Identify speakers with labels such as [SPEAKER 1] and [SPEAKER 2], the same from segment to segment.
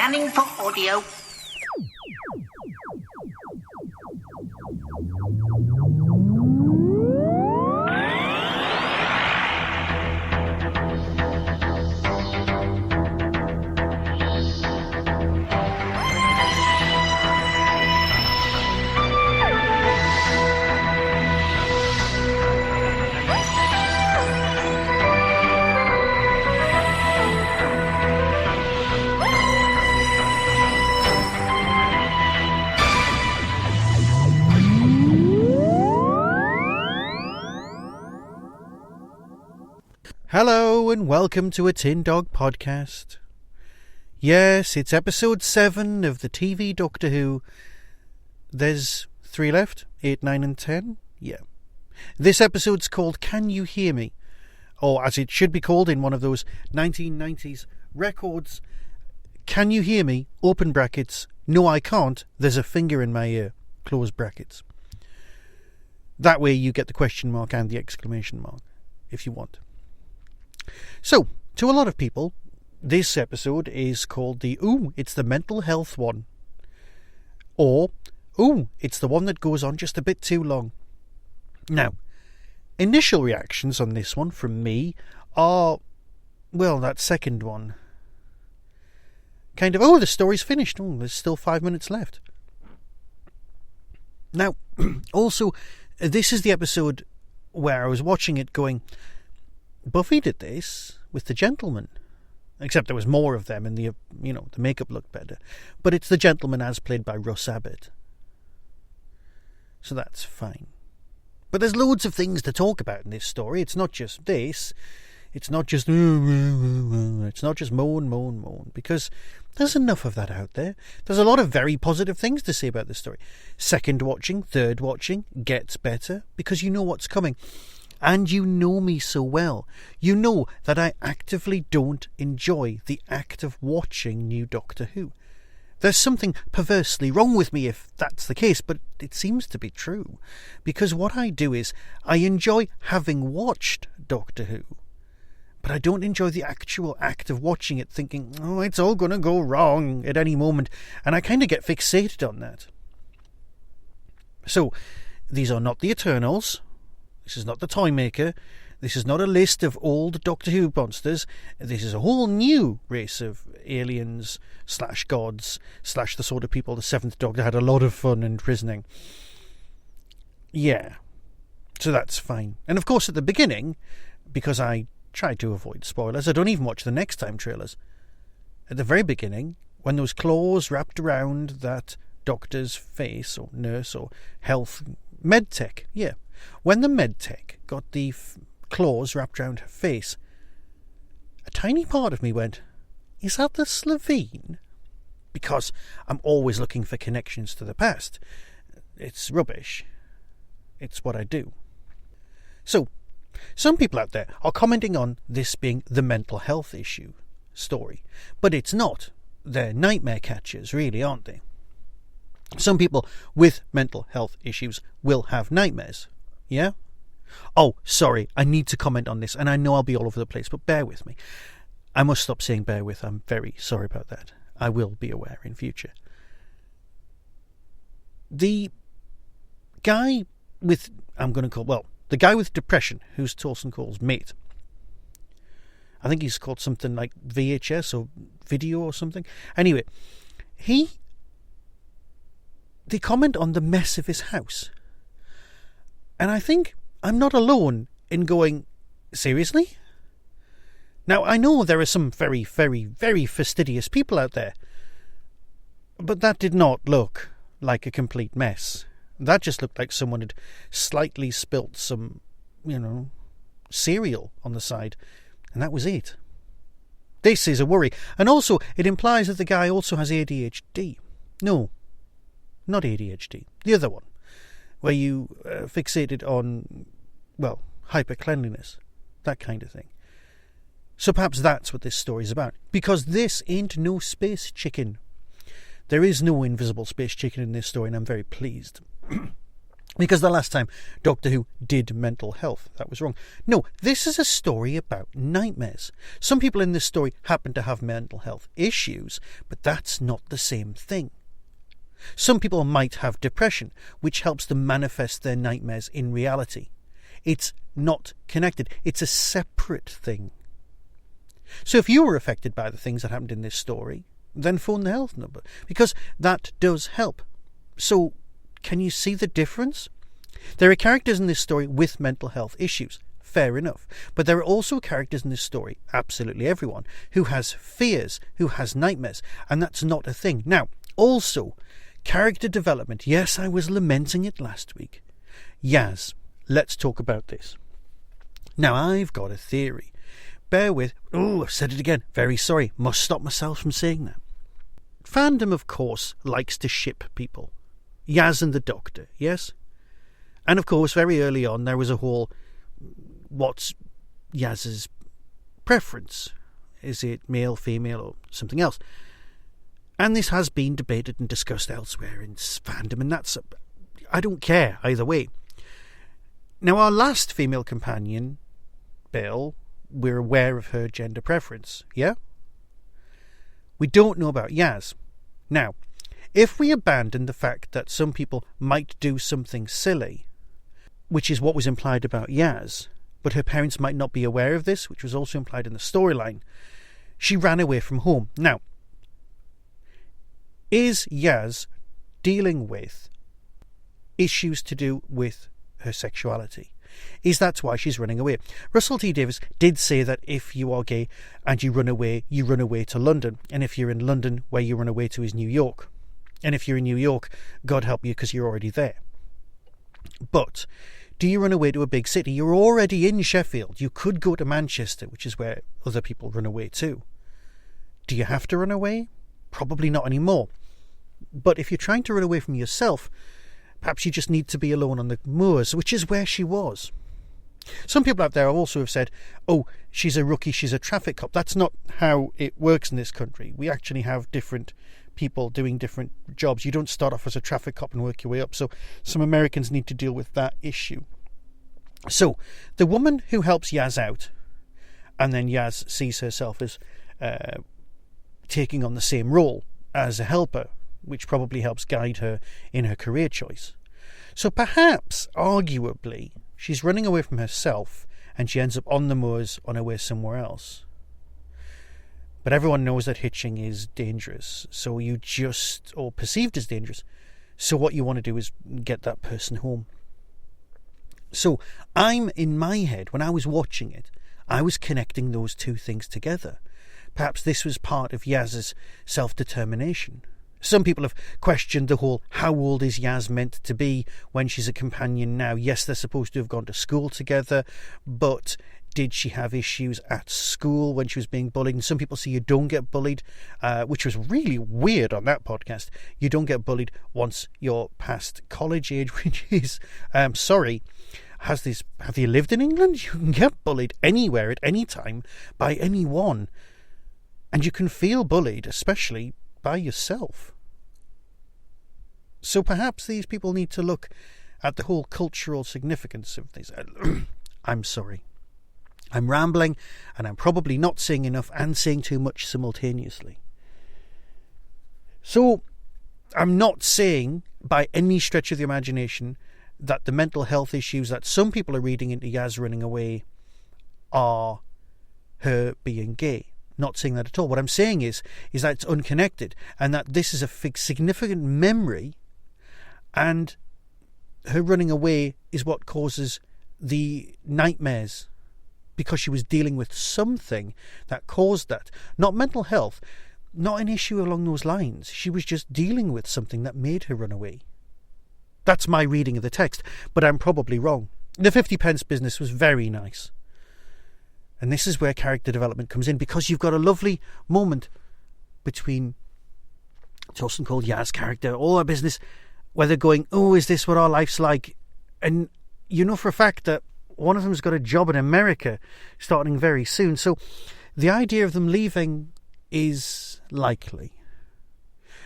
[SPEAKER 1] Scanning for audio.
[SPEAKER 2] Hello and welcome to a Tin Dog podcast. Yes, it's episode 7 of the TV Doctor Who. There's 3 left, 8, 9 and 10. Yeah. This episode's called Can You Hear Me? Or as it should be called in one of those 1990s records, Can You Hear Me? Open brackets. No, I can't. There's a finger in my ear. Close brackets. That way you get the question mark and the exclamation mark, if you want. So, to a lot of people, this episode is called the Ooh, it's the mental health one. Or, Ooh, it's the one that goes on just a bit too long. Now, initial reactions on this one from me are, well, that second one. Kind of, oh, the story's finished. Oh, there's still 5 minutes left. Now, also, this is the episode where I was watching it going, Buffy did this with the gentleman, except there was more of them and the makeup looked better. But it's the gentleman as played by Russ Abbott. So that's fine. But there's loads of things to talk about in this story. It's not just this. It's not just moan, because there's enough of that out there. There's a lot of very positive things to say about this story. Second watching, third watching gets better because you know what's coming. And you know me so well. You know that I actively don't enjoy the act of watching new Doctor Who. There's something perversely wrong with me if that's the case, but it seems to be true. Because what I do is, I enjoy having watched Doctor Who, but I don't enjoy the actual act of watching it thinking, oh, it's all going to go wrong at any moment, and I kind of get fixated on that. So, these are not the Eternals. This is not the Toy Maker. This is not a list of old Doctor Who monsters. This is a whole new race of aliens / gods / the sort of people the 7th Doctor had a lot of fun imprisoning. Yeah. So that's fine. And of course at the beginning, because I tried to avoid spoilers, I don't even watch the next time trailers. At the very beginning, when those claws wrapped around that doctor's face, or nurse, or health medtech, yeah. When the medtech got the claws wrapped around her face, a tiny part of me went, is that the Slovene? Because I'm always looking for connections to the past. It's rubbish. It's what I do. So, some people out there are commenting on this being the mental health issue story. But it's not. They're nightmare catchers, really, aren't they? Some people with mental health issues will have nightmares. Yeah? Oh, sorry, I need to comment on this, and I know I'll be all over the place, but bear with me. I must stop saying bear with. I'm very sorry about that. I will be aware in future. The guy with, the guy with depression, who's Torsten Cole's mate. I think he's called something like VHS or video or something. Anyway, they comment on the mess of his house. And I think I'm not alone in going, seriously? Now, I know there are some very, very, very fastidious people out there, but that did not look like a complete mess. That just looked like someone had slightly spilt some, cereal on the side, and that was it. This is a worry. And also, it implies that the guy also has ADHD. No, not ADHD. The other one. Where you fixated on, hyper-cleanliness. That kind of thing. So perhaps that's what this story's about. Because this ain't no space chicken. There is no invisible space chicken in this story, and I'm very pleased. Because the last time Doctor Who did mental health, that was wrong. No, this is a story about nightmares. Some people in this story happen to have mental health issues, but that's not the same thing. Some people might have depression, which helps them manifest their nightmares in reality. It's not connected. It's a separate thing. So if you were affected by the things that happened in this story, then phone the health number, because that does help. So can you see the difference? There are characters in this story with mental health issues. Fair enough. But there are also characters in this story, absolutely everyone, who has fears, who has nightmares, and that's not a thing. Now, also, character development. Yes, I was lamenting it last week. Yaz, let's talk about this. Now, I've got a theory. Bear with. Oh, I've said it again. Very sorry. Must stop myself from saying that. Fandom, of course, likes to ship people. Yaz and the Doctor, yes? And of course, very early on, there was a whole, what's Yaz's preference? Is it male, female, or something else? And this has been debated and discussed elsewhere in fandom, and that's, I don't care either way. Now, our last female companion, Bill, we're aware of her gender preference, yeah? We don't know about Yaz. Now, if we abandon the fact that some people might do something silly, which is what was implied about Yaz, but her parents might not be aware of this, which was also implied in the storyline, she ran away from home. Now, is Yaz dealing with issues to do with her sexuality? Is that why she's running away? Russell T Davies did say that if you are gay and you run away to London. And if you're in London, where you run away to is New York. And if you're in New York, God help you, because you're already there. But do you run away to a big city? You're already in Sheffield. You could go to Manchester, which is where other people run away to. Do you have to run away? Probably not anymore. But if you're trying to run away from yourself, perhaps you just need to be alone on the moors, which is where she was. Some people out there also have said, oh, she's a rookie, she's a traffic cop. That's not how it works in this country. We actually have different people doing different jobs. You don't start off as a traffic cop and work your way up. So some Americans need to deal with that issue. So the woman who helps Yaz out, and then Yaz sees herself as taking on the same role as a helper, which probably helps guide her in her career choice. So perhaps, arguably, she's running away from herself and she ends up on the moors on her way somewhere else. But everyone knows that hitching is dangerous, so you just, or perceived as dangerous, so what you want to do is get that person home. So I'm, in my head, when I was watching it, I was connecting those two things together. Perhaps this was part of Yaz's self-determination. Some people have questioned the whole, how old is Yaz meant to be when she's a companion now? Yes, they're supposed to have gone to school together, but did she have issues at school when she was being bullied? And some people say you don't get bullied, which was really weird on that podcast. You don't get bullied once you're past college age, which is, sorry, have you lived in England? You can get bullied anywhere at any time by anyone. And you can feel bullied, especially by yourself. So perhaps these people need to look at the whole cultural significance of this. I'm sorry. I'm rambling, and I'm probably not saying enough and saying too much simultaneously. So I'm not saying by any stretch of the imagination that the mental health issues that some people are reading into Yaz running away are her being gay. Not saying that at all. What I'm saying is that it's unconnected, and that this is a significant memory, and her running away is what causes the nightmares, because she was dealing with something that caused that. Not mental health, not an issue along those lines. She was just dealing with something that made her run away. That's my reading of the text, but I'm probably wrong. The 50 pence business was very nice. And this is where character development comes in, because you've got a lovely moment between Torsten Cole, Yaz's character, all our business, where they're going, oh, is this what our life's like? And you know for a fact that one of them's got a job in America starting very soon. So the idea of them leaving is likely.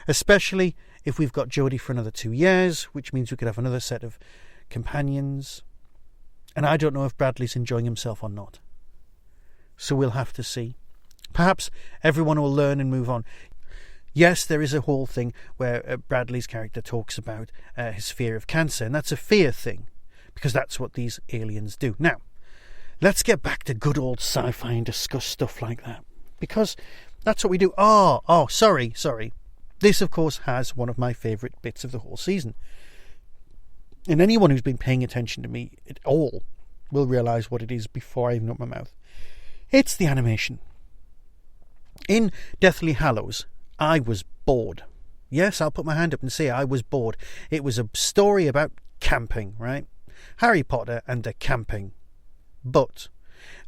[SPEAKER 2] Especially if we've got Jodie for another 2 years, which means we could have another set of companions. And I don't know if Bradley's enjoying himself or not. So we'll have to see. Perhaps everyone will learn and move on. Yes, there is a whole thing where Bradley's character talks about his fear of cancer, and that's a fear thing, because that's what these aliens do. Now, let's get back to good old sci-fi and discuss stuff like that, because that's what we do. Sorry. This, of course, has one of my favourite bits of the whole season. And anyone who's been paying attention to me at all will realise what it is before I even open my mouth. It's the animation. In Deathly Hallows, I was bored. Yes, I'll put my hand up and say I was bored. It was a story about camping, right? Harry Potter and the camping. But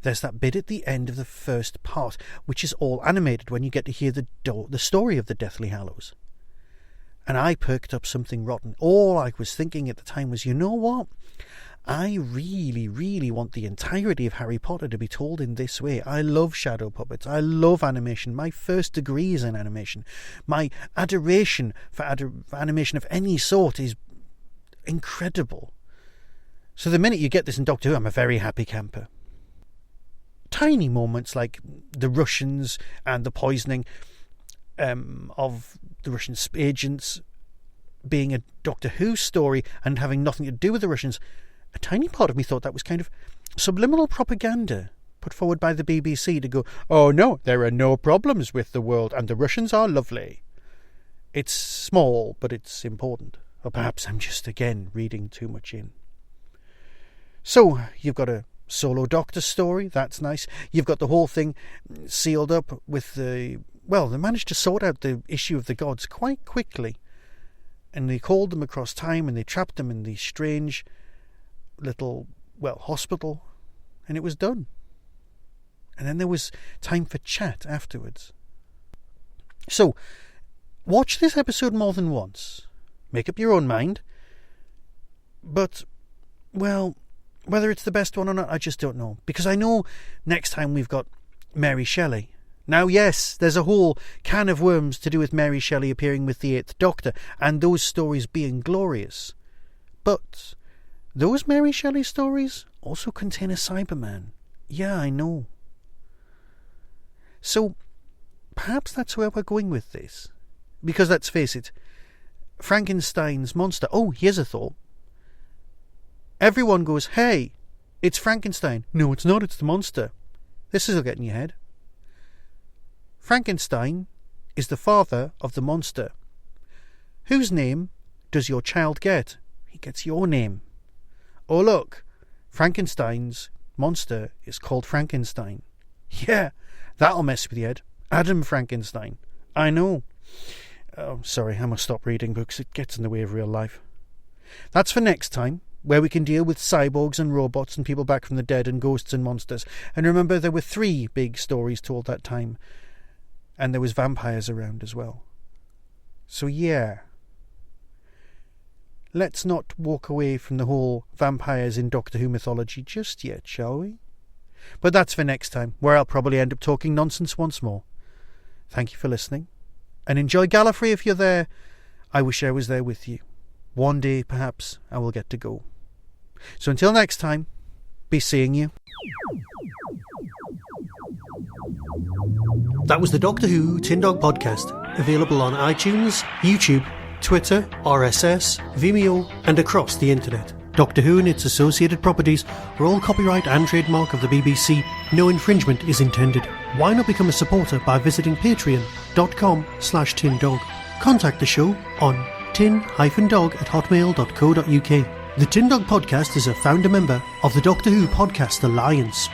[SPEAKER 2] there's that bit at the end of the first part, which is all animated when you get to hear the story of the Deathly Hallows. And I perked up something rotten. All I was thinking at the time was, you know what? I really, really want the entirety of Harry Potter to be told in this way. I love shadow puppets. I love animation. My first degree is in animation. My adoration for animation of any sort is incredible. So the minute you get this in Doctor Who, I'm a very happy camper. Tiny moments like the Russians and the poisoning of the Russian agents being a Doctor Who story and having nothing to do with the Russians. A tiny part of me thought that was kind of subliminal propaganda put forward by the BBC to go, oh no, there are no problems with the world and the Russians are lovely. It's small, but it's important. Or perhaps I'm just, again, reading too much in. So, you've got a solo Doctor story, that's nice. You've got the whole thing sealed up with they managed to sort out the issue of the gods quite quickly. And they called them across time and they trapped them in the strange little, hospital, and it was done. And then there was time for chat afterwards. So, watch this episode more than once. Make up your own mind. But, whether it's the best one or not, I just don't know. Because I know next time we've got Mary Shelley. Now, yes, there's a whole can of worms to do with Mary Shelley appearing with the Eighth Doctor, and those stories being glorious. But those Mary Shelley stories also contain a Cyberman. Yeah, I know. So, perhaps that's where we're going with this. Because let's face it, Frankenstein's monster... Oh, here's a thought. Everyone goes, hey, it's Frankenstein. No, it's not, it's the monster. This will get in your head. Frankenstein is the father of the monster. Whose name does your child get? He gets your name. Oh, look, Frankenstein's monster is called Frankenstein. Yeah, that'll mess with your head. Adam Frankenstein. I know. Oh, sorry, I must stop reading books. It gets in the way of real life. That's for next time, where we can deal with cyborgs and robots and people back from the dead and ghosts and monsters. And remember, there were 3 big stories told that time. And there was vampires around as well. So yeah. Let's not walk away from the whole vampires in Doctor Who mythology just yet, shall we? But that's for next time, where I'll probably end up talking nonsense once more. Thank you for listening. And enjoy Gallifrey if you're there. I wish I was there with you. One day, perhaps, I will get to go. So until next time, be seeing you. That was the Doctor Who Tin Dog Podcast, available on iTunes, YouTube, Twitter, RSS, Vimeo, and across the internet. Doctor Who and its associated properties are all copyright and trademark of the BBC. No infringement is intended. Why not become a supporter by visiting patreon.com/tindog. Contact the show on tin-dog@hotmail.co.uk. The Tin Dog Podcast is a founder member of the Doctor Who Podcast Alliance.